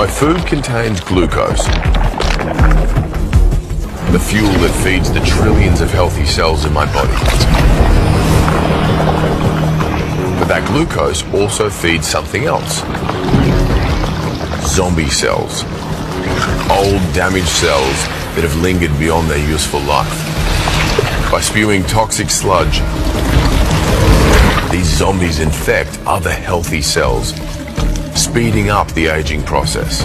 My food contains glucose, the fuel that feeds the trillions of healthy cells in my body. But that glucose also feeds something else. Zombie cells. Old, damaged cells that have lingered beyond their useful life. By spewing toxic sludge, these zombies infect other healthy cells, speeding up the aging process.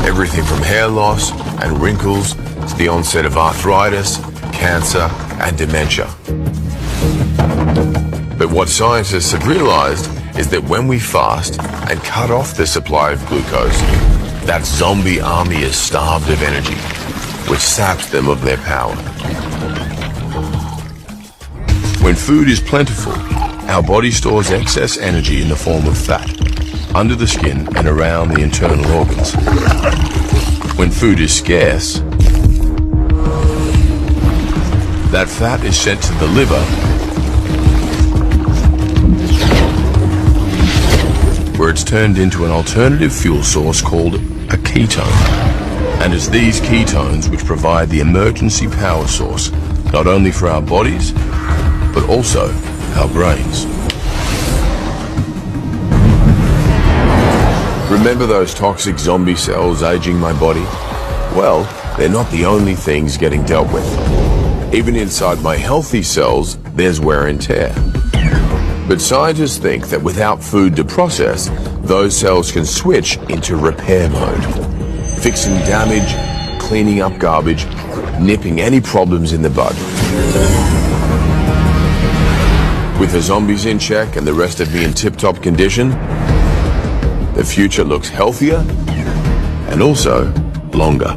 Everything from hair loss and wrinkles to the onset of arthritis, cancer, and dementia. But what scientists have realized is that when we fast and cut off the supply of glucose, that zombie army is starved of energy, which saps them of their power. When food is plentiful, our body stores excess energy in the form of fat, under the skin and around the internal organs. When food is scarce, that fat is sent to the liver, where it's turned into an alternative fuel source called a ketone. And it's these ketones which provide the emergency power source, not only for our bodies, but also our brains. Remember those toxic zombie cells aging my body? Well, they're not the only things getting dealt with. Even inside my healthy cells, there's wear and tear. But scientists think that without food to process, those cells can switch into repair mode, fixing damage, cleaning up garbage, nipping any problems in the bud. With the zombies in check and the rest of me in tip-top condition, the future looks healthier and also longer.